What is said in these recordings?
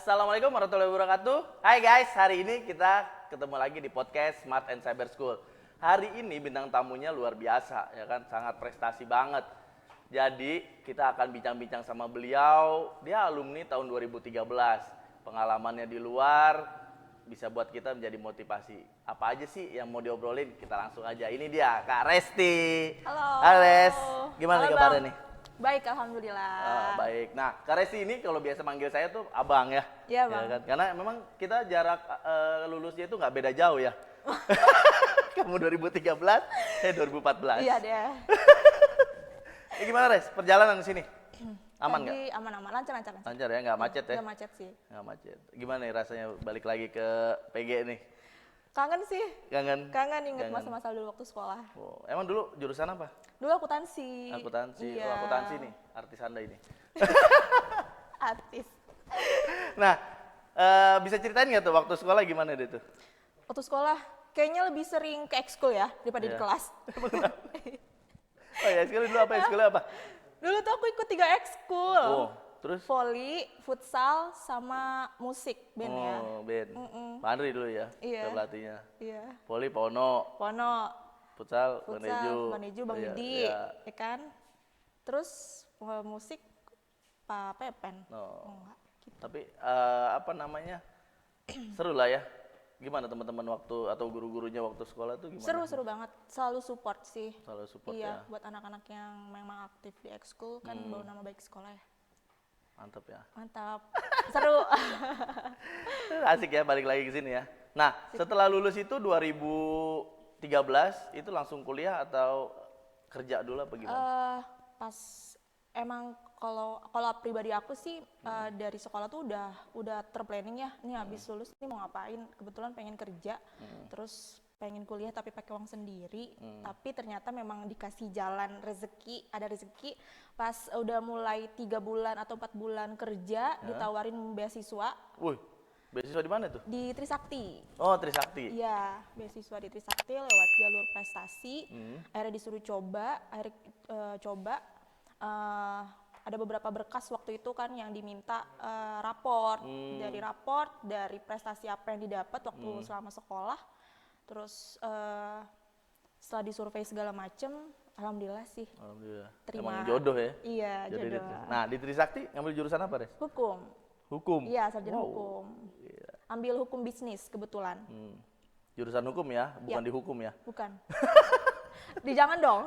Assalamualaikum warahmatullahi wabarakatuh. Hai guys, hari ini kita ketemu lagi di podcast Smart and Cyber School. Hari ini bintang tamunya luar biasa, ya kan, sangat prestasi banget. Jadi kita akan bincang-bincang sama beliau. Dia alumni tahun 2013. Pengalamannya di luar bisa buat kita menjadi motivasi. Apa aja sih yang mau diobrolin? Kita langsung aja. Ini dia, Kak Resti. Halo. Halo Res, gimana Halo, kabarnya Bang. nih? Baik, alhamdulillah. Baik. Nah, Kak Resti ini kalau biasa manggil saya tuh abang ya. Iya, Ya Bang. kan? Karena memang kita jarak lulusnya itu nggak beda jauh ya. Kamu 2013, saya 2014. Iya deh. Ya, gimana Res? Perjalanan di sini? Aman nggak? Lagi aman-aman, lancar. Lancar ya, nggak macet ya? Nggak macet sih. Nggak macet. Gimana nih rasanya balik lagi ke PG nih? Kangen sih. Kangen? Kangen inget Kangen. masa-masa dulu waktu sekolah. Oh, emang dulu jurusan apa? Dulu akuntansi. Akuntansi. Iya. Oh, akuntansi nih, artis Anda ini. Artis. Nah, bisa ceritain nggak tuh waktu sekolah gimana deh tuh? Waktu sekolah kayaknya lebih sering ke ekskul ya daripada di Iya. kelas. Oh ya, sekolah dulu apa? Sekolah apa? Dulu tuh aku ikut 3 ekskul. Oh, terus? Voli, futsal, sama musik band ya. Oh, band. Mm-mm. Pak Andri dulu ya, Iya. pelatihnya. Iya. Voli, Pak Ono, Pono, futsal, Bang futsal, Neju. Bang Neju, Bang Iya, Widi, iya. ya kan? Terus musik Pak Pepen. Oh. Enggak. Tapi apa namanya? Seru lah ya. Gimana teman-teman waktu atau guru-gurunya waktu sekolah tuh gimana? Seru banget. Selalu support sih. Selalu support Iya, ya. buat anak-anak yang memang aktif di ekskul kan bawa nama baik sekolah ya. Mantap ya. Mantap. Seru. Asik ya balik lagi ke sini ya. Nah, setelah lulus itu 2013 itu langsung kuliah atau kerja dulu apa gimana? Pas emang kalau pribadi aku sih dari sekolah tuh udah terplanning ya. Nih habis lulus nih mau ngapain? Kebetulan pengen kerja, terus pengen kuliah tapi pakai uang sendiri. Tapi ternyata memang dikasih jalan rezeki, ada rezeki. Pas udah mulai 3 bulan atau 4 bulan kerja, ditawarin beasiswa Wih, beasiswa di mana tuh? di Trisakti. Oh, Trisakti. Iya, beasiswa di Trisakti lewat jalur prestasi. Akhirnya disuruh coba, ada beberapa berkas waktu itu kan yang diminta raport. Dari prestasi apa yang didapat waktu selama sekolah. Terus setelah disurvei segala macem, alhamdulillah sih. Alhamdulillah. Terima. Emang jodoh ya? Iya, Jadi jodoh. Nah, di Trisakti ngambil jurusan apa, Res? Hukum. Hukum. Iya, sarjana Wow. hukum. Gila. Ambil hukum bisnis kebetulan. Jurusan hukum ya, bukan Ya. dihukum ya. Bukan. Jangan dong.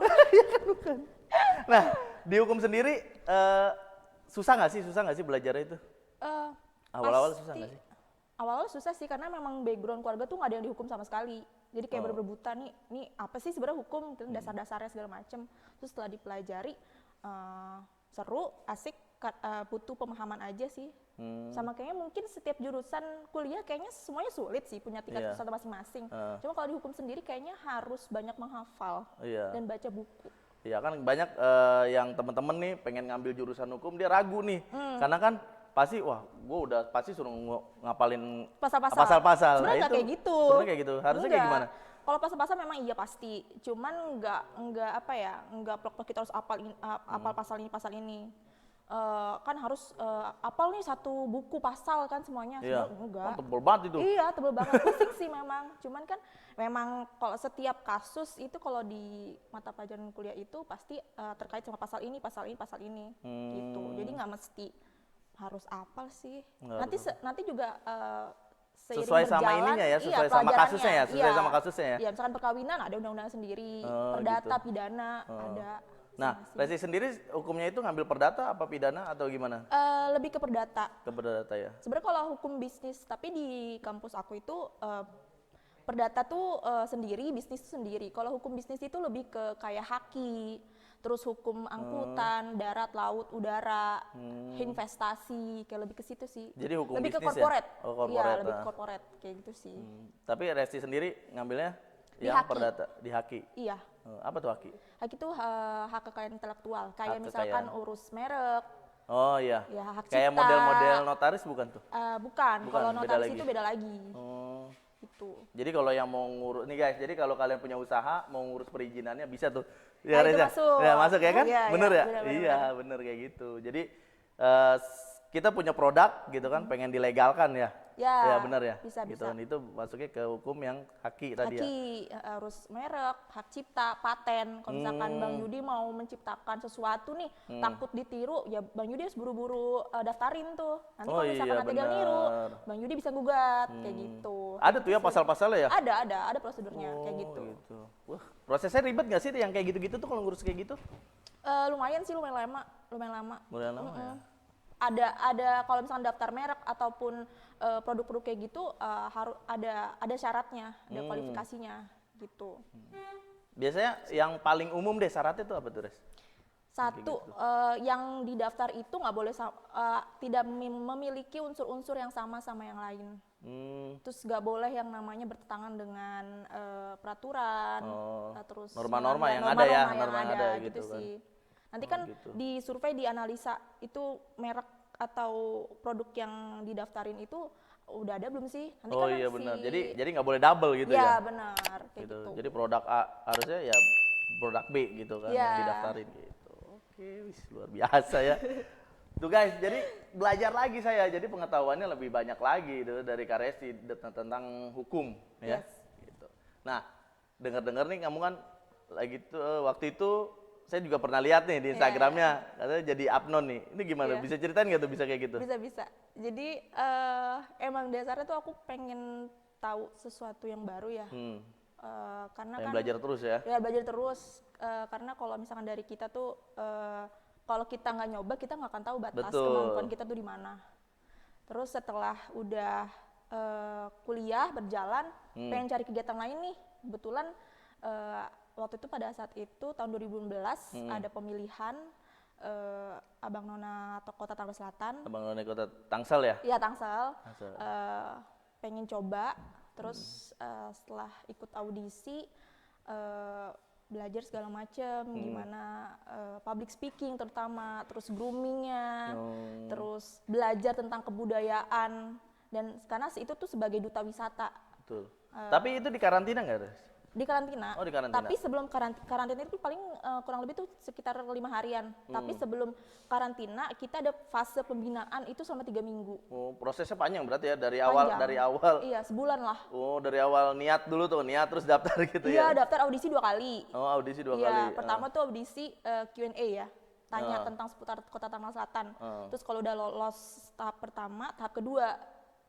Nah, di hukum sendiri susah nggak sih belajarnya itu? Awal-awal susah nggak sih? Awal-awal susah sih karena memang background keluarga tuh nggak ada yang dihukum sama sekali. Jadi kayak Oh. bener-bener nih apa sih sebenarnya hukum, dasar-dasarnya segala macem. Terus setelah dipelajari seru, asik, butuh pemahaman aja sih. Sama kayaknya mungkin setiap jurusan kuliah kayaknya semuanya sulit sih, punya tingkat Iya. kesulitan masing-masing. Cuma kalau di hukum sendiri kayaknya harus banyak menghafal Iya. dan baca buku. Iya kan banyak yang temen-temen nih pengen ngambil jurusan hukum dia ragu nih, karena kan pasti wah gue udah pasti suruh ngapalin Pasal-pasal. pasal-pasal. Sebenarnya nggak itu kayak gitu. Sebenarnya kayak gitu. Harusnya kayak Enggak. gimana? Kalau pasal-pasal memang iya pasti. Cuman nggak apa ya, nggak plek-plek kita harus apal pasal ini. Kan harus apal nih satu buku pasal kan semuanya. Iya. Sebenarnya enggak. Kan tebel banget itu. Iya, tebel banget. Pusing sih memang. Cuman kan memang kalau setiap kasus itu kalau di mata pelajaran kuliah itu pasti terkait sama pasal ini gitu. Jadi nggak mesti harus apal sih. Nggak Nanti juga seiring Sesuai sama berjalan, ininya ya, sesuai sama pelajarannya. kasusnya ya, sesuai sama kasusnya ya? Iya, misalkan perkawinan ada undang-undang sendiri, Oh, perdata, gitu. pidana ada. Nah, Resi sendiri hukumnya itu ngambil perdata apa pidana atau gimana? Lebih ke perdata. Ke perdata ya. Sebenarnya kalau hukum bisnis, tapi di kampus aku itu perdata tuh sendiri, bisnis tuh sendiri. Kalau hukum bisnis itu lebih ke kayak haki, terus hukum angkutan, darat, laut, udara, investasi, kayak lebih ke situ sih. Jadi hukum lebih ke bisnis ya? corporate. Oh, corporate, Iya, lebih ah. ke corporate kayak gitu sih. Tapi Resi sendiri ngambilnya Di yang haki. perdata di haki. Iya. Apa tuh haki? Hak itu hak kekayaan intelektual, kayak Hak misalkan kekayaan. urus merek, Oh iya. ya hak Kayak cipta. model-model notaris bukan tuh? Bukan, Bukan, kalau beda notaris lagi. itu beda lagi. Oh. Itu. Jadi kalau yang mau ngurus nih guys, jadi kalau kalian punya usaha mau ngurus perizinannya bisa tuh. Nah, itu Reza? masuk. Ya, masuk ya kan? Iya, bener iya, ya? bener, Iya, bener. bener kayak gitu. Jadi kita punya produk gitu kan, pengen dilegalkan ya. Ya, Benar ya. bisa, Gitu. bisa. Dan itu masuknya ke hukum yang haki tadi ya. Haki, harus merek, hak cipta, paten. Kalau misalkan Bang Yudi mau menciptakan sesuatu nih, takut ditiru, ya Bang Yudi harus buru-buru daftarin tuh. Nanti Oh kalau misalkan iya, nanti dia niru, benar. Bang Yudi bisa gugat, kayak gitu. Ada tuh ya pasal-pasalnya ya. Ada prosedurnya kayak gitu. Gitu. Wah, prosesnya ribet nggak sih yang kayak gitu-gitu tuh kalau ngurus kayak gitu? Lumayan sih, lumayan lama. Lumayan lama ya. Ada kalau misalkan daftar merek ataupun produk-produk kayak gitu harus ada syaratnya, ada kualifikasinya gitu. Biasanya yang paling umum deh syaratnya tuh apa tuh, Res? Satu, yang didaftar itu nggak boleh tidak memiliki unsur-unsur yang sama yang lain. Terus nggak boleh yang namanya bertentangan dengan peraturan, terus norma-norma yang ada norma-norma ya, yang norma yang ada gitu kan. sih. Nanti kan gitu. di survei dianalisa itu merek atau produk yang didaftarin itu udah ada belum sih? Nanti Oh kan iya benar. Jadi nggak boleh double gitu ya ya. benar kayak Gitu. gitu. Jadi produk A harusnya ya produk B gitu kan Iya. yang didaftarin gitu. Oke, wis luar biasa ya. Tuh guys, jadi belajar lagi saya. Jadi pengetahuannya lebih banyak lagi gitu, dari Kak Resti tentang hukum ya. Yes. Gitu. Nah, dengar-dengar nih kamu kan lagi tuh waktu itu saya juga pernah lihat nih di Instagramnya, katanya jadi Apnon nih. Ini gimana? Iya. Bisa ceritain nggak tuh bisa kayak gitu? Bisa. Jadi emang dasarnya tuh aku pengen tahu sesuatu yang baru ya. Karena Pengen kan belajar terus ya? ya belajar terus. Karena kalau misalkan dari kita tuh kalau kita nggak nyoba kita nggak akan tahu batas Betul. kemampuan kita tuh di mana. Terus setelah udah kuliah berjalan, pengen cari kegiatan lain nih. Kebetulan waktu itu pada saat itu tahun 2015 ada pemilihan Abang Nona Kota Tangerang Selatan. Abang None Kota Tangsel ya? Iya Tangsel. Tangsel. Pengen coba, terus setelah ikut audisi belajar segala macam, gimana public speaking terutama, terus groomingnya, terus belajar tentang kebudayaan dan karena itu tuh sebagai duta wisata. Betul. Tapi itu di karantina nggak, Res? Di karantina. Oh, di karantina. Tapi sebelum karantina itu paling kurang lebih tuh sekitar 5 harian. Tapi sebelum karantina kita ada fase pembinaan itu selama 3 minggu. Oh, prosesnya panjang berarti ya dari Panjang. awal. Iya, sebulan lah. Oh, dari awal niat dulu tuh, niat terus daftar gitu Iya, ya. daftar audisi 2 kali. Oh, audisi 2 Iya, kali. pertama tuh audisi Q&A ya. Tanya tentang seputar Kota Tangerang Selatan. Terus kalau udah lolos tahap pertama, tahap kedua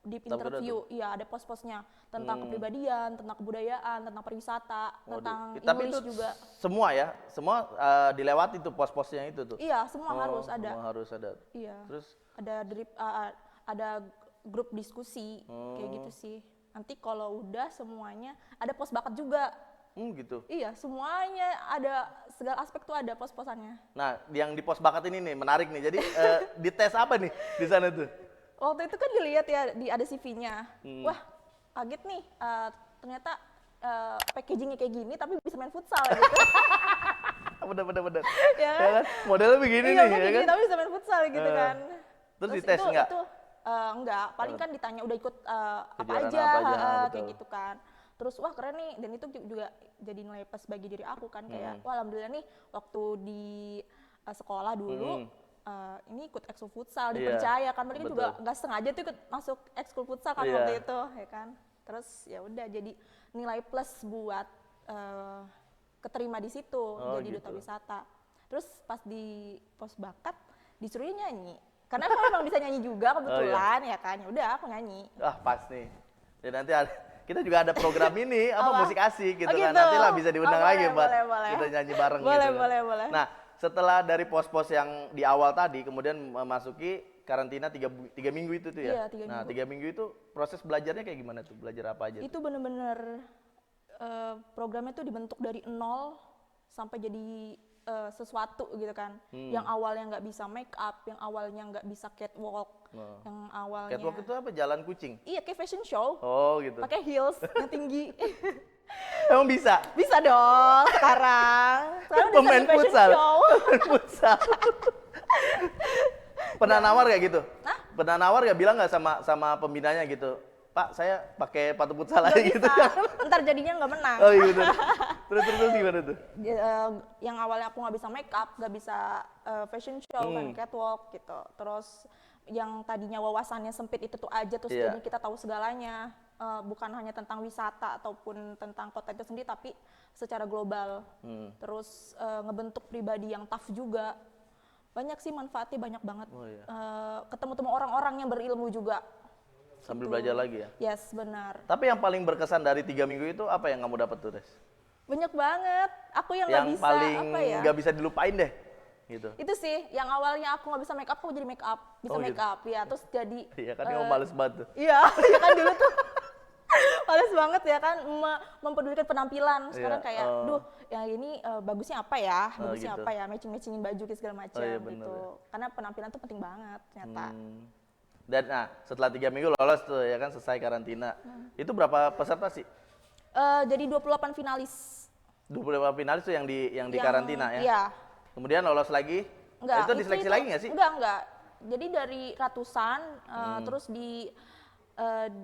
deep Tahap kedua interview, iya ada pos-posnya tentang kepribadian, tentang kebudayaan, tentang pariwisata, tentang Tapi English itu juga. semua ya, semua dilewati tuh pos-posnya itu tuh. Iya, semua harus ada. Semua harus ada. Iya. Terus Ada grup diskusi kayak gitu sih. Nanti kalau udah semuanya ada pos bakat juga. gitu. Iya, semuanya ada, segala aspek tuh ada pos-posannya. Nah, yang di pos bakat ini nih menarik nih. Jadi dites apa nih di sana tuh? Waktu itu kan dilihat ya ada CV-nya. Wah, kaget nih. Ternyata packagingnya kayak gini tapi bisa main futsal gitu. Bener. Ya kan? Ya kan? Modelnya begini Iya, nih, kayak ya gini kan? tapi bisa main futsal gitu kan. Terus dites nggak? Itu enggak, paling kan ditanya udah ikut apa Kejuaraan aja, apa aja, kayak betul. gitu kan. Terus wah keren nih, dan itu juga jadi nilai plus bagi diri aku kan kayak wah alhamdulillah nih waktu di sekolah dulu ini ikut ekskul futsal Iya, dipercaya kan, mereka juga betul. nggak sengaja tuh ikut masuk ekskul futsal kan Iya. waktu itu ya kan. Terus ya udah jadi nilai plus buat keterima di situ jadi duta gitu. wisata. Terus pas di pos bakat disuruhnya nyanyi. Karena aku memang bisa nyanyi juga kebetulan ya kan. Ya udah aku nyanyi. Ah, pas nih. Jadi nanti kita juga ada program ini Apa? musik asik gitu Oh, kan. gitu. Nanti lah bisa diundang Oh, lagi boleh, buat boleh. kita nyanyi bareng Boleh, gitu. kan. boleh. Nah, setelah dari pos-pos yang di awal tadi kemudian memasuki karantina 3 minggu itu tuh ya. Iya, 3 Nah, minggu. 3 minggu itu proses belajarnya kayak gimana tuh? Belajar apa aja? Itu bener-bener programnya tuh dibentuk dari nol sampai jadi sesuatu gitu kan. Yang awalnya nggak bisa make up, yang awalnya nggak bisa catwalk, yang awalnya Catwalk itu apa? Jalan kucing? iya kayak fashion show, Oh gitu. pakai heels yang tinggi. Emang bisa? Bisa dong sekarang udah Pemain sering fashion futsal. show. Pemain futsal. Pernah nawar gak gitu? Hah? Pernah nawar gak bilang gak sama pembinanya gitu? Pak, saya pakai sepatu futsal Nggak aja gitu. bisa, ntar jadinya nggak menang. Oh iya bener. Terus gimana tuh? Yang awalnya aku nggak bisa make up, nggak bisa fashion show kan, catwalk gitu. Terus yang tadinya wawasannya sempit itu tuh aja, terus Iya. jadi kita tahu segalanya. Bukan hanya tentang wisata ataupun tentang kota itu sendiri, tapi secara global. Terus ngebentuk pribadi yang tough juga. Banyak sih manfaatnya, banyak banget. Oh, iya. Ketemu-temu orang-orang yang berilmu juga. Sambil Gitu. belajar lagi ya. Yes, benar. Tapi yang paling berkesan dari 3 minggu itu apa yang kamu dapat tuh, Des? Banyak banget. Aku yang nggak Yang bisa paling apa ya? nggak bisa dilupain deh, gitu. Itu sih yang awalnya aku nggak bisa make up, aku jadi make up, bisa Oh, make gitu. up ya. Terus jadi Iya kan, kamu males banget tuh. iya, ya kan dulu tuh males banget ya kan, mempedulikan penampilan. Sekarang Iya, kayak, duh, yang ini bagusnya apa ya, bagusnya gitu. apa ya, matching-matchingin baju kayak segala macam iya, bener gitu. ya. Karena penampilan tuh penting banget ternyata. Dan setelah 3 minggu lolos tuh ya kan, selesai karantina. Itu berapa peserta sih? Jadi 28 finalis. 25 finalis tuh yang di Yang- karantina ya. Iya. Kemudian lolos lagi. Enggak, Itu diseleksi lagi nggak sih? Enggak. Jadi dari ratusan, terus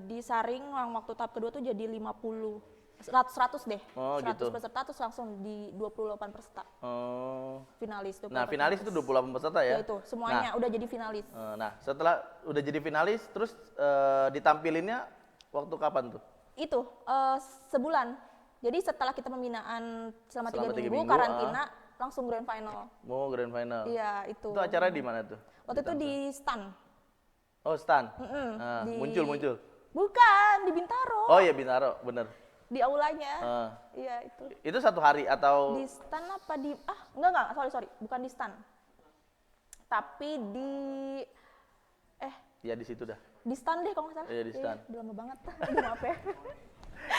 disaring yang waktu tahap kedua tuh jadi 50, 100 deh. Oh, 100 gitu. peserta terus langsung di 28 peserta Oh. finalis. 28 Nah, finalis itu 28 peserta ya? Ya itu, semuanya udah jadi finalis. Nah, setelah udah jadi finalis, terus ditampilinnya waktu kapan tuh? Itu sebulan. Jadi setelah kita pembinaan selama 3 Selama 3 minggu, minggu, karantina, langsung grand final. Mau grand final. Iya, itu. Itu acara di mana tuh? Waktu itu di STAN. Oh, stan. di- Muncul. Bukan, di Bintaro. Oh iya, Bintaro, bener. Di aulanya. Ah. Iya, itu. Itu 1 hari atau? Di STAN apa di enggak, sorry, bukan di STAN. Tapi di Ya di situ dah. di STAN deh kalau nggak salah. Iya, di STAN. Udah lama banget. Aduh, maaf ya.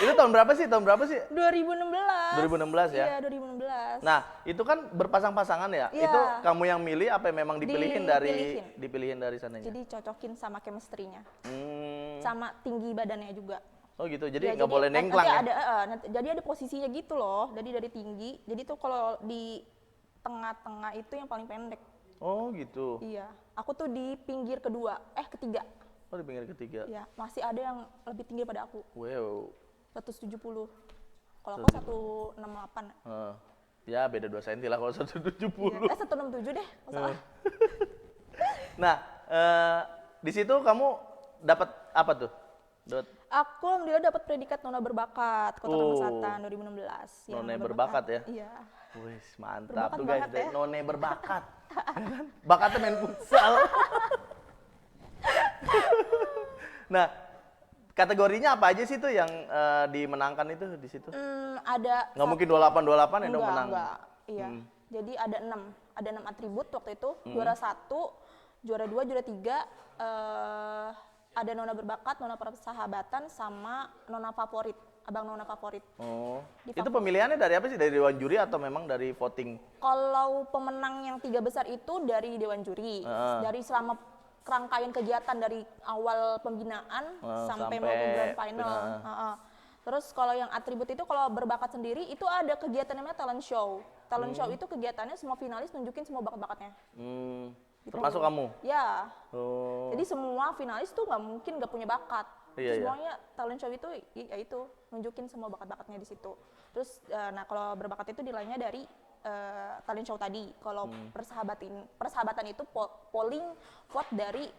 Itu tahun berapa sih? 2016. 2016 ya? Iya, 2016. Nah, itu kan berpasang-pasangan ya? Iya. Itu kamu yang milih apa memang dipilihin Dipilihin. dipilihin dari sananya? Jadi cocokin sama chemistry-nya. Hmm. Sama tinggi badannya juga. Oh gitu. Jadi Ya, nggak boleh nanti nengklang ya? jadi ada posisinya gitu loh. Jadi dari tinggi. Jadi tuh kalau di tengah-tengah itu yang paling pendek. Oh gitu. Iya. Aku tuh di pinggir ketiga. Oh di pinggir ketiga. Iya, masih ada yang lebih tinggi daripada aku. Wow. 170. Kalau aku 168. Ya beda 2 cm lah kalau 170. Iya. 167 deh, nggak salah. Nah, di situ kamu dapat apa tuh? Aku alhamdulillah dapat predikat nona berbakat Kota Oh. Selatan 2016. Ya, Nona berbakat ya? Iya. Wih, mantap Berbakat tuh guys. banget ya. None berbakat. Bakatnya main futsal. Nah, kategorinya apa aja sih tuh yang dimenangkan itu di situ? Ada Nggak mungkin 28 ya dong menang. Enggak. Iya. Jadi ada 6 atribut waktu itu. Juara 1, juara 2, juara 3, ada nona berbakat, nona persahabatan, sama nona favorit, abang nona favorit. Oh. Di Itu pemilihannya dari apa sih? Dari dewan juri atau memang dari voting? Kalau pemenang yang 3 besar itu dari dewan juri, dari selama rangkaian kegiatan dari awal pembinaan sampai mau ke grand final. Terus kalau yang atribut itu, kalau berbakat sendiri itu ada kegiatan namanya talent show. Talent show itu kegiatannya semua finalis nunjukin semua bakat-bakatnya. Termasuk kamu? Ya. Oh. Jadi semua finalis tuh nggak mungkin nggak punya bakat. Iya, Semuanya talent show itu ya itu nunjukin semua bakat-bakatnya di situ. Terus nah kalau berbakat itu nilainya dari talent show tadi. Kalau persahabatan itu polling vote dari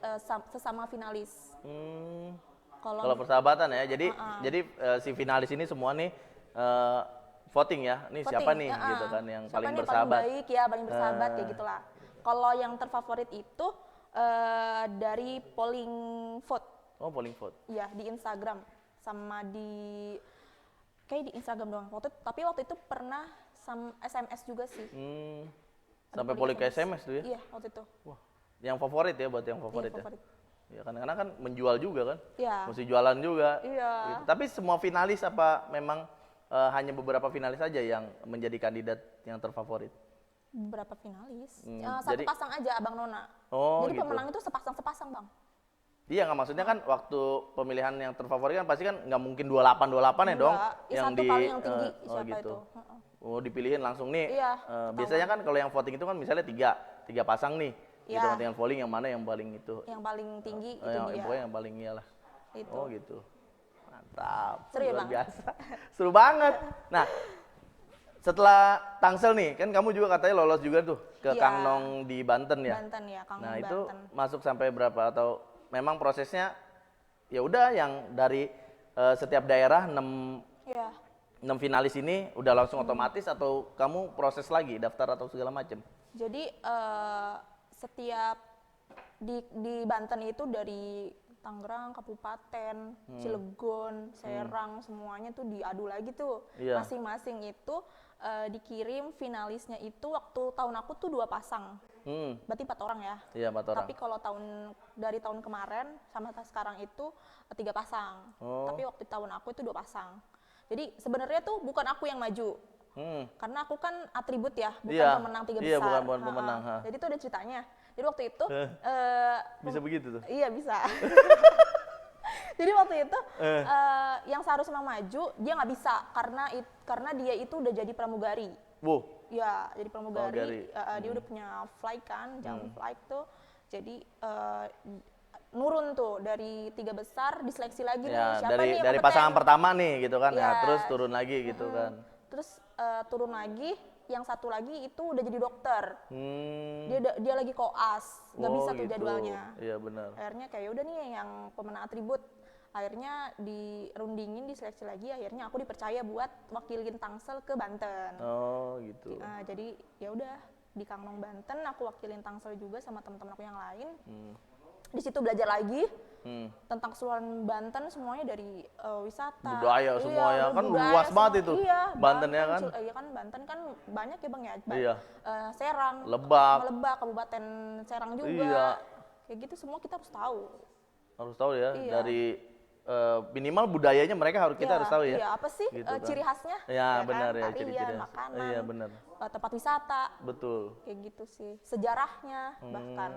sesama finalis. Kalau persahabatan ya, jadi si finalis ini semua nih voting ya, ini siapa nih gitu kan yang Siapa paling nih bersahabat. paling baik ya, paling bersahabat kayak gitulah. Kalau yang terfavorit itu dari polling vote. Oh, polling vote. Iya, di Instagram sama kayak di Instagram doang. Tapi waktu itu pernah SMS juga sih. Sampai polling ke SMS tuh ya? Iya, waktu itu. Wah, yang favorit ya, buat yang favorit Iya, ya? favorit. Ya karena kan menjual juga kan? Iya. Mesti jualan juga. Iya. Gitu. Tapi semua finalis apa memang hanya beberapa finalis saja yang menjadi kandidat yang terfavorit? Beberapa finalis. Satu jadi- pasang aja Abang Nona. Oh, Jadi gitu. pemenang itu sepasang-sepasang, Bang. Iya nggak, maksudnya kan waktu pemilihan yang terfavorit kan pasti kan nggak mungkin 28 ya dong? Enggak, satu paling yang tinggi oh siapa gitu. itu. Oh dipilihin langsung nih. Iya, Biasanya kan kalau yang voting itu kan misalnya tiga pasang nih. Iya. Gitu kan, tinggal polling yang mana yang paling itu. Yang paling tinggi itu yang dia. pokoknya yang paling iyalah. Itu. Oh gitu. Mantap. Seru ya, Luar Bang? biasa. Seru banget. Nah, Setelah Tangsel nih, kan kamu juga katanya lolos juga tuh ke Iya. Kangnong di Banten ya. Banten ya, Kang Nah, Banten. itu masuk sampai berapa atau memang prosesnya ya udah yang dari setiap daerah 6 Iya. finalis ini udah langsung otomatis atau kamu proses lagi daftar atau segala macam? Jadi setiap di Banten itu dari Tangerang, Kabupaten, Cilegon, Serang, semuanya tuh diadu lagi tuh. Iya. Masing-masing itu dikirim finalisnya itu waktu tahun aku tuh 2 pasang. Berarti 4 orang ya. Iya, 4 orang. Tapi kalau dari tahun kemarin sama sekarang itu 3 pasang. Oh. Tapi waktu tahun aku itu 2 pasang. Jadi sebenarnya tuh bukan aku yang maju. Karena aku kan atribut ya, bukan Iya. pemenang 3 besar. Iya, bukan pemenang, ha. Jadi itu ada ceritanya. Jadi waktu itu Bisa begitu tuh? iya bisa. Jadi waktu itu yang seharusnya maju dia nggak bisa karena dia itu udah jadi pramugari. Wow. Ya, jadi pramugari. Pramugari. Dia udah punya flight kan, jam flight tuh. Jadi nurun tuh dari 3 besar diseleksi lagi nih Ya, siapa nih yang dari kompeten. pasangan pertama nih gitu kan. Iya. Nah, terus turun lagi gitu kan. Terus turun lagi, yang satu lagi itu udah jadi dokter. Hmm. Dia lagi koas, nggak Oh, bisa tuh gitu. jadwalnya. Iya, benar. Akhirnya kayak udah nih yang pemenang atribut. Akhirnya dirundingin, diseleksi lagi. Akhirnya aku dipercaya buat wakilin Tangsel ke Banten. Oh, gitu. Jadi ya udah di Kangnong Banten aku wakilin Tangsel juga sama teman-teman aku yang lain. Di situ belajar lagi tentang keseluruhan Banten semuanya dari wisata, Budaya semua ya, kan budaya luas banget semua. itu. Iya, Banten ya kan? Iya kan Banten kan banyak ya Bang ya. Iya. Serang, Lebak. Lebak, Kabupaten Serang juga. Iya. Kayak gitu semua kita harus tahu. Harus tahu ya, Iya. dari minimal budayanya kita harus tahu ya. Iya, apa sih Gitu kan. ciri khasnya? Ya, kan? benar ya, Tarian, ciri-ciri khas. makanan, Iya, benar. tempat wisata, Betul. kayak gitu sih. Sejarahnya bahkan.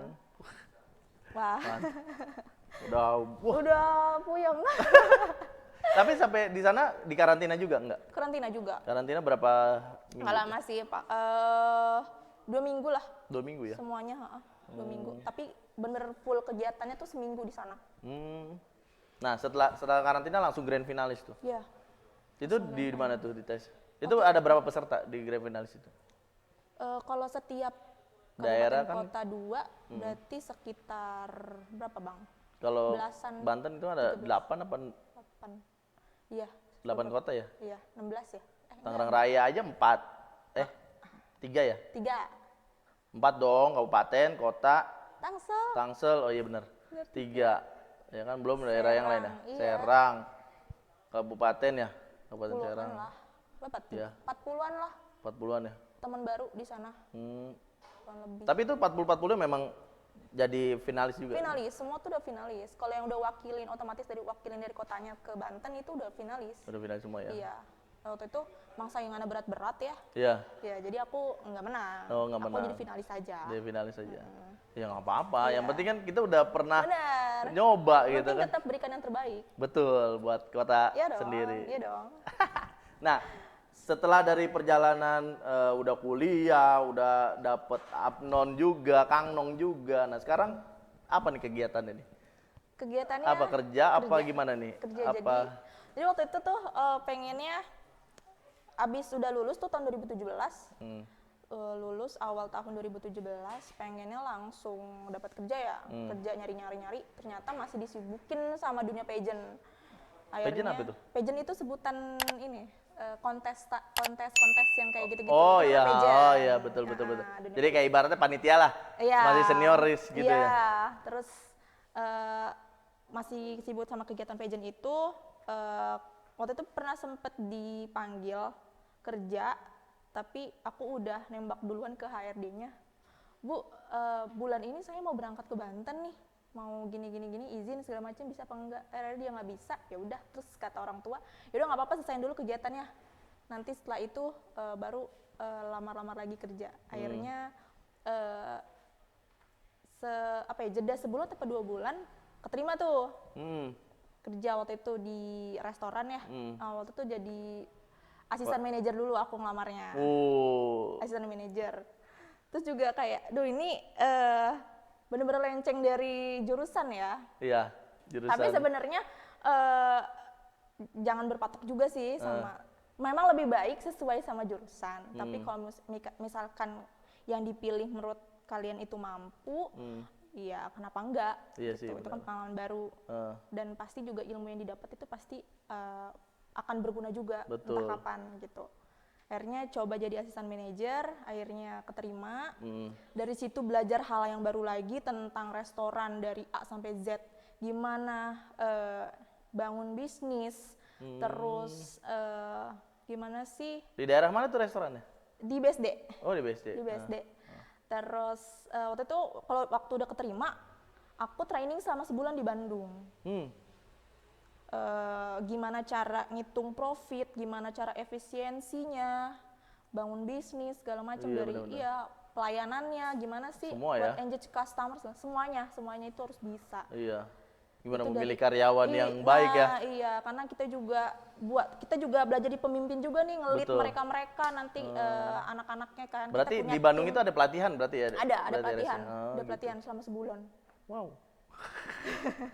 Wah, udah puyeng. Tapi sampai di sana di karantina juga enggak? Karantina juga. Karantina berapa minggu? Nggak lama sih, Pak. 2 minggu lah 2 minggu ya? semuanya, 2 minggu. Tapi bener full kegiatannya tuh seminggu di sana. Nah, setelah karantina langsung grand finalis tuh. Iya. Itu di mana tuh di tes? Itu ada berapa peserta di grand finalis itu? Kalau setiap Daerah kabupaten kan? kota 2 berarti sekitar berapa Bang? Kalau Belasan. Banten itu ada 8 apa 8. Iya. 8 kota ya? Iya, 16 ya. Tangerang Raya aja 4. 3 ya? 3. 4 dong, kabupaten, kota, Tangsel. Tangsel, oh iya benar. 3. Ya kan belum daerah yang lain ya. Iya. Serang, kabupaten ya, Kabupaten 40-an Serang. lah. Berapa tuh? Iya. 40-an lah 40-an ya. teman baru di sana. Kurang lebih. Tapi itu 40-40 memang jadi finalis juga. Finalis, semua tuh udah finalis. Kalau yang udah wakilin otomatis wakilin dari kotanya ke Banten itu udah finalis. Udah finalis semua ya. Iya. Waktu itu emang saingannya berat-berat ya. Iya. Ya, jadi aku nggak menang. Oh, nggak Aku menang. jadi finalis aja. Jadi finalis aja. Ya nggak apa-apa. Yang penting kan kita udah pernah Benar. nyoba Yang gitu penting kan. tetap berikan yang terbaik. Betul, buat kota Iya dong. sendiri. Iya dong. Nah, setelah dari perjalanan udah kuliah, udah dapet Apnon juga, Kangnong juga. Nah, sekarang apa nih kegiatan ini? Kegiatannya Apa kerja, apa gimana nih? kerja. Apa? Jadi waktu itu tuh pengennya abis udah lulus tuh tahun 2017. Lulus awal tahun 2017 pengennya langsung dapat kerja ya. Kerja nyari ternyata masih disibukin sama dunia pageant. Pageant apa itu? Pageant itu sebutan ini kontes yang kayak gitu-gitu. Oh Nama iya, pageant. oh iya, betul. dunia- Jadi kayak ibaratnya panitia lah. Iya. Masih senioris gitu Iya, ya. terus masih sibuk sama kegiatan pageant itu. Waktu itu pernah sempet dipanggil kerja, tapi aku udah nembak duluan ke HRD-nya. Bu, bulan ini saya mau berangkat ke Banten nih, mau gini izin segala macam bisa apa enggak? Dia nggak bisa, ya udah. Terus kata orang tua, ya udah nggak apa-apa selesain dulu kegiatannya. Nanti setelah itu baru lamar-lamar lagi kerja. Akhirnya jeda sebulan atau 2 bulan keterima tuh kerja waktu itu di restoran ya. Waktu itu jadi asisten manajer dulu aku ngelamarnya. Asisten manajer. Terus juga kayak, duh ini bener-bener lenceng dari jurusan ya. Iya, jurusan. Tapi sebenarnya jangan berpatok juga sih sama. memang lebih baik sesuai sama jurusan. Tapi kalau misalkan yang dipilih menurut kalian itu mampu, ya kenapa enggak? Iya gitu. sih, Itu kan benar. pengalaman baru. Dan pasti juga ilmu yang didapat itu pasti akan berguna juga Betul. entah kapan gitu. Akhirnya coba jadi asisten manajer, akhirnya keterima. Dari situ belajar hal yang baru lagi tentang restoran dari A sampai Z. Gimana bangun bisnis, terus gimana sih Di daerah mana tuh restorannya? di BSD. Oh, di BSD. Di BSD. Terus waktu itu kalau waktu udah keterima, aku training selama sebulan di Bandung. Gimana cara ngitung profit, gimana cara efisiensinya, bangun bisnis segala macam Iya, dari benar-benar. pelayanannya, gimana sih Semua buat ya? engage customers, semuanya itu harus bisa. Iya. Gimana Itu memilih dari- karyawan yang baik ya? Nah, iya, karena kita juga belajar jadi pemimpin juga nih, ngelit Betul. mereka nanti anak-anaknya kan. Kita Berarti punya di Bandung tim. itu ada pelatihan berarti ya? Ada Berarti pelatihan, Oh, ada gitu. pelatihan selama sebulan. Wow.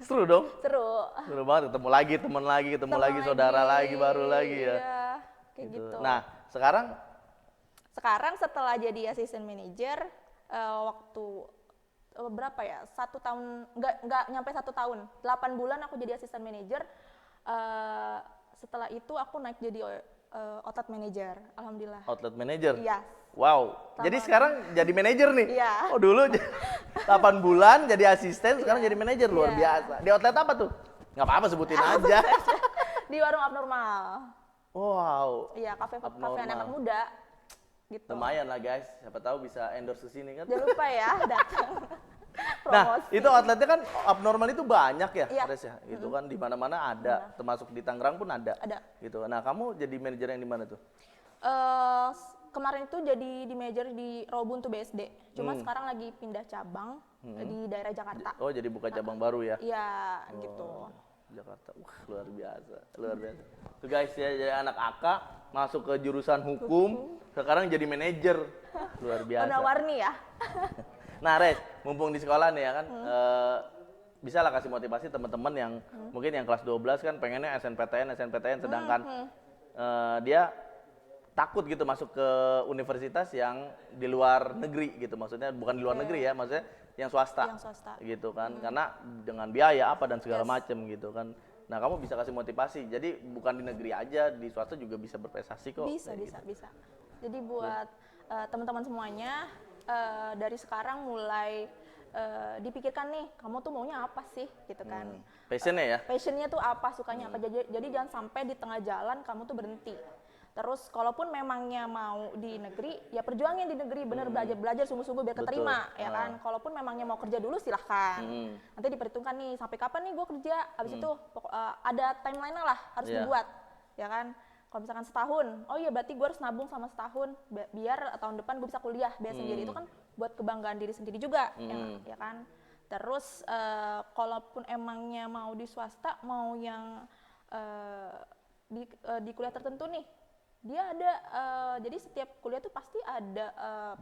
Seru dong? Seru. Seru banget, ketemu lagi, teman lagi, ketemu Temen lagi, saudara lagi, baru lagi ya. Iya, kayak gitu. Nah, sekarang Sekarang setelah jadi assistant manager, waktu berapa ya? 1 tahun, nggak nyampe 1 tahun, 8 bulan aku jadi assistant manager. Setelah itu aku naik jadi outlet manager, alhamdulillah. outlet manager. Iya. Wow. Jadi sekarang jadi manajer nih. Iya. Oh, dulu 8 bulan jadi asisten, sekarang jadi manajer, luar Iya. biasa. Di outlet apa tuh? Nggak apa-apa, sebutin aja. Di warung abnormal. Wow. Iya, kafe Abnormal. anak muda. Gitu. Lumayan lah guys, siapa tahu bisa endorse ke sini kan. Jangan lupa ya datang. Nah, Promosi. itu outletnya kan abnormal itu banyak ya, Iya. Res ya. Gitu kan di mana-mana ada, termasuk di Tangerang pun ada. Ada. Gitu. Nah, kamu jadi manajer yang di mana tuh? Kemarin itu jadi di manajer di Robun tuh BSD. Cuma sekarang lagi pindah cabang di daerah Jakarta. Oh, jadi buka cabang baru ya? Iya, gitu. Jakarta. Wah, luar biasa. Luar biasa. Tuh guys ya, jadi anak AK masuk ke jurusan hukum, sekarang jadi manajer. Luar biasa. Warna-warni ya. Nah, Res, mumpung di sekolah nih ya kan, bisa lah kasih motivasi teman-teman yang mungkin yang kelas 12 kan pengennya SNPTN, sedangkan dia takut gitu masuk ke universitas yang di luar negeri gitu, maksudnya bukan di luar negeri ya, maksudnya yang swasta, Yang swasta. gitu kan, karena dengan biaya apa dan segala macem gitu kan. Nah, kamu bisa kasih motivasi, jadi bukan di negeri aja, di swasta juga bisa berprestasi kok. Bisa, kayak bisa, gitu. bisa. Jadi buat teman-teman semuanya, dari sekarang mulai dipikirkan nih, kamu tuh maunya apa sih, gitu kan. Passionnya ya. Passionnya tuh apa, sukanya apa. Jadi jangan sampai di tengah jalan kamu tuh berhenti. Terus kalaupun memangnya mau di negeri, ya perjuangin di negeri, bener belajar sungguh-sungguh biar Betul. keterima, ya kan. Kalaupun memangnya mau kerja dulu silahkan. Nanti diperhitungkan nih, sampai kapan nih gue kerja. Habis itu ada timeline lah harus Iya. dibuat, ya kan. Kalau misalkan setahun, oh iya berarti gue harus nabung sama setahun biar tahun depan gue bisa kuliah biar sendiri. Itu kan buat kebanggaan diri sendiri juga, ya kan. Terus kalaupun emangnya mau di swasta, mau yang di kuliah tertentu nih, dia ada jadi setiap kuliah tuh pasti ada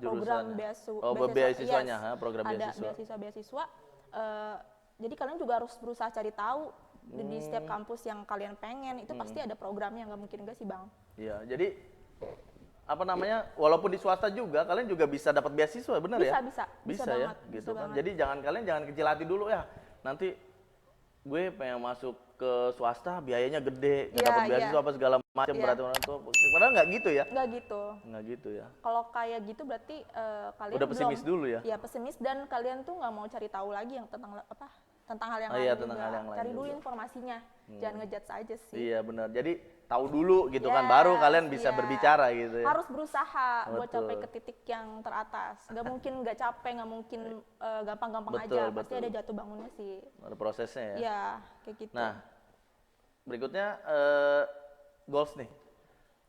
program Jurusannya. Beasiswanya, yes, program ada beasiswa. beasiswa. Jadi kalian juga harus berusaha cari tahu di setiap kampus yang kalian pengen itu pasti ada programnya, nggak mungkin enggak sih bang. Iya, jadi apa namanya, walaupun di swasta juga kalian juga bisa dapat beasiswa, benar ya? Bisa ya, banget, gitu bisa kan. banget. Jadi kalian jangan kecil hati dulu ya. Nanti gue pengen masuk ke swasta, biayanya gede, nggak Iya, dapat iya. beasiswa apa segala macam, Iya. berarti orang tua. Padahal nggak gitu ya? Nggak gitu. Nggak gitu ya. Kalau kayak gitu berarti kalian Udah pesimis belum, dulu ya? Iya pesimis, dan kalian tuh nggak mau cari tahu lagi yang tentang hal yang Oh lain iya, juga. tentang hal yang lain Cari dulu juga. informasinya, jangan ngejudge aja sih. Iya benar. Jadi tahu dulu gitu kan, baru Yes, kalian bisa iya. berbicara gitu ya. Harus berusaha buat Betul. capai ke titik yang teratas. Nggak mungkin nggak capek, nggak mungkin gampang-gampang Betul, aja. Pasti betul. ada jatuh bangunnya sih. Ada prosesnya ya. Iya, kayak gitu. Nah, berikutnya goals nih.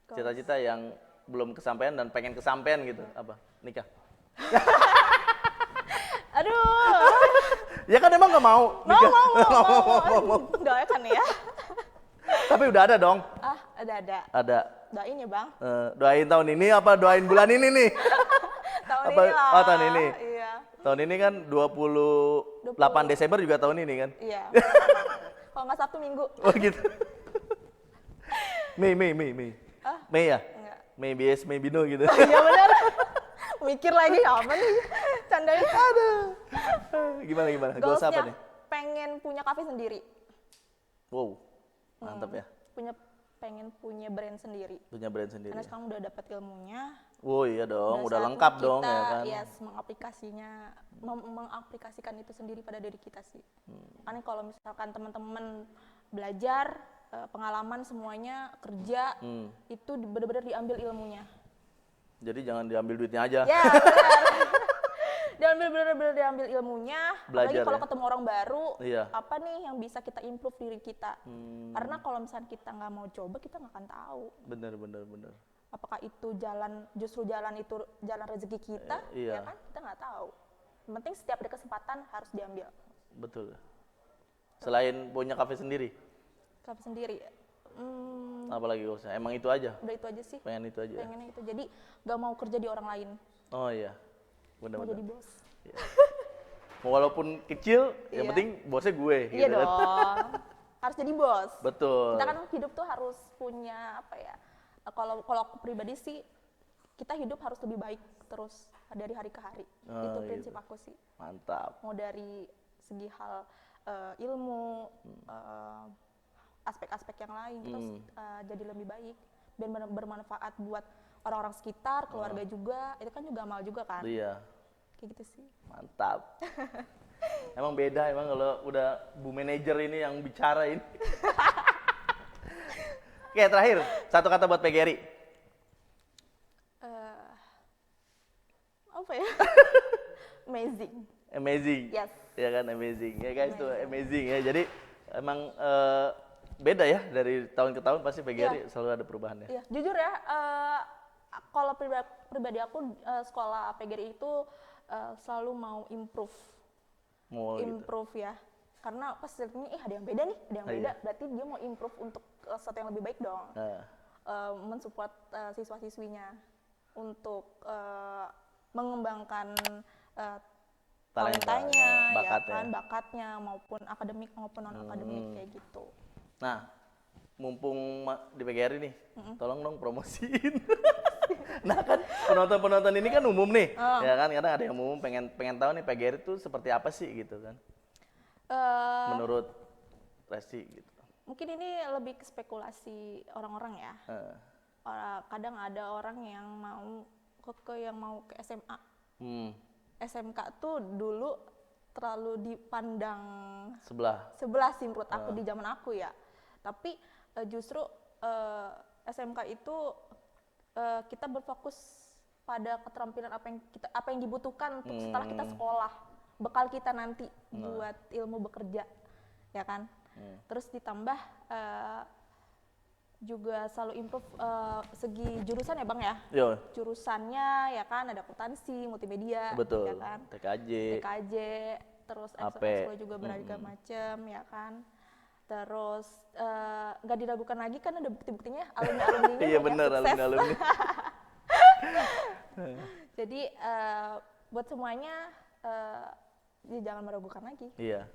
Goals. Cita-cita yang belum kesampaian dan pengen kesampaian gitu. Apa? Nikah. Aduh, Ya kan emang nggak mau nikah. mau. Nggak kan ya? Tapi udah ada dong. Ada. Ada. Doain ya bang. Doain tahun ini apa doain bulan ini nih? Tahun Apa? ini lah. Oh, tahun ini. Iya. Tahun ini kan 28 Desember juga tahun ini kan? Iya. Kalau nggak Sabtu Minggu. Oh gitu. Mei. Mei ya? Enggak. Mei bias, Mei bino gitu. Iya benar. Mikir lagi apa nih? Candain. Gimana? Goals apa Goalsnya nih? pengen punya kafe sendiri. Wow, mantap ya. Pengen punya brand sendiri. Punya brand sendiri. Karena Ya? sekarang udah dapat ilmunya. Oh iya dong, udah saatnya lengkap kita, dong ya kan. Yes, mengaplikasikan itu sendiri pada diri kita sih. Kan kalau misalkan teman-teman belajar, pengalaman semuanya kerja, itu benar-benar diambil ilmunya. Jadi jangan diambil duitnya aja. Ya, benar. Benar-benar diambil ilmunya. Belajar Apalagi kalau ya? ketemu orang baru, Iya. apa nih yang bisa kita improve diri kita. Karena kalau misalnya kita nggak mau coba, kita nggak akan tahu. Bener. Apakah itu justru jalan rezeki kita, Iya. ya kan? Kita nggak tahu. Yang penting setiap ada kesempatan harus diambil. Betul. Selain punya kafe sendiri, Kafe sendiri, apalagi goalsnya? Emang itu aja? udah itu aja sih. Pengen itu aja? Pengennya itu. Jadi nggak mau kerja di orang lain, Oh iya, mau bener-bener. jadi bos. Walaupun kecil, yang Iya. penting bosnya gue. Iya gitu kan. dong. Harus jadi bos. Betul. Kita kan hidup tuh harus punya apa ya? Kalau aku pribadi sih, kita hidup harus lebih baik terus dari hari ke hari. Itu prinsip gitu. aku sih. Mantap. Mau dari segi hal ilmu, aspek-aspek yang lain, terus jadi lebih baik dan bermanfaat buat orang-orang sekitar, keluarga juga. Itu kan juga amal juga kan. Iya, Kayak gitu sih. mantap. Emang beda emang kalau udah Bu Manajer ini yang bicara ini. Oke, terakhir satu kata buat PGRI. Apa ya? Amazing. Amazing. Yes. Ya kan, amazing. Ya guys, tuh Amazing. amazing ya. Jadi emang beda ya dari tahun ke tahun pasti PGRI selalu ada perubahan ya. Iya, jujur ya, kalau pribadi aku sekolah PGRI itu selalu mau improve Mau gitu. improve ya. Karena pas ini ada yang beda nih, ada yang beda. Berarti dia mau improve untuk sesuatu yang lebih baik dong. Nah, Mensupport siswa-siswinya untuk mengembangkan talentanya, bakatnya. ya kan, bakatnya maupun akademik maupun non akademik kayak gitu. Nah, mumpung di PGRI nih, tolong dong promosiin. Nah kan penonton ini kan umum nih, ya kan kadang ada yang umum pengen tahu nih PGRI itu seperti apa sih gitu kan, menurut Resti gitu. Mungkin ini lebih ke spekulasi orang-orang ya. Kadang ada orang yang mau yang mau ke SMA. SMK tuh dulu terlalu dipandang sebelah sih menurut aku di zaman aku ya. Tapi justru SMK itu kita berfokus pada keterampilan apa yang dibutuhkan untuk setelah kita sekolah, bekal kita nanti buat ilmu bekerja, ya kan. Terus ditambah juga selalu improve segi jurusan ya Bang ya. Yo. Jurusannya ya kan ada akuntansi, multimedia, Betul. ya kan. TKJ, terus AP. ekskul juga beragam macam ya kan. Terus nggak diragukan lagi kan ada bukti-buktinya alumni-alumninya Iya banyak benar, sukses. alumni. Jadi buat semuanya ya jangan meragukan lagi. Iya.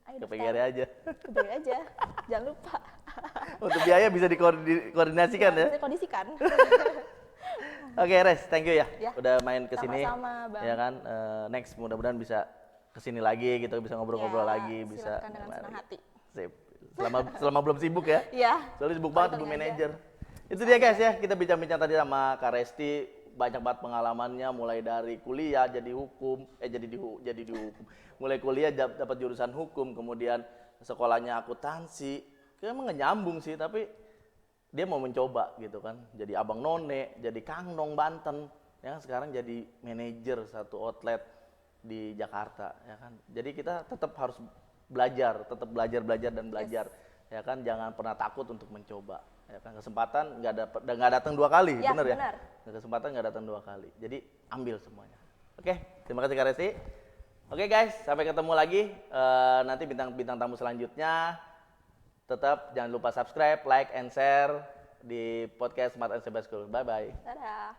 Ayo Ke daftar. PGRI aja. Ke PGRI aja. Jangan lupa. Untuk biaya bisa dikoordinasikan ya. Bisa kondisikan. Oke, Res, thank you ya. Ya. Udah main ke sini. Sama-sama, Bang. Ya kan, next mudah-mudahan bisa ke sini lagi gitu, bisa ngobrol-ngobrol Ya, lagi, bisa silakan dengan senang hati. Sip. Selama belum sibuk ya. Iya. Soalnya sibuk banget Bu Paling-paling Manajer. Itu dia guys ya, kita bincang-bincang tadi sama Kak Resti, banyak banget pengalamannya mulai dari kuliah jadi hukum, jadi di hukum. Mulai kuliah dapat jurusan hukum, kemudian sekolahnya akuntansi. Kayaknya emang nggak nyambung sih, tapi dia mau mencoba gitu kan. Jadi Abang None, jadi Kang Nong Banten, ya kan sekarang jadi manajer satu outlet di Jakarta, ya kan. Jadi kita tetap harus belajar dan belajar, ya kan. Jangan pernah takut untuk mencoba, ya kan. Kesempatan nggak datang dua kali, Ya, bener ya. benar. Kesempatan nggak datang dua kali, jadi ambil semuanya. Oke, terima kasih Kak Resti. Oke guys, sampai ketemu lagi nanti bintang tamu selanjutnya. Tetap jangan lupa subscribe, like, and share di podcast Smart and Cyber School. Bye bye. Dadah.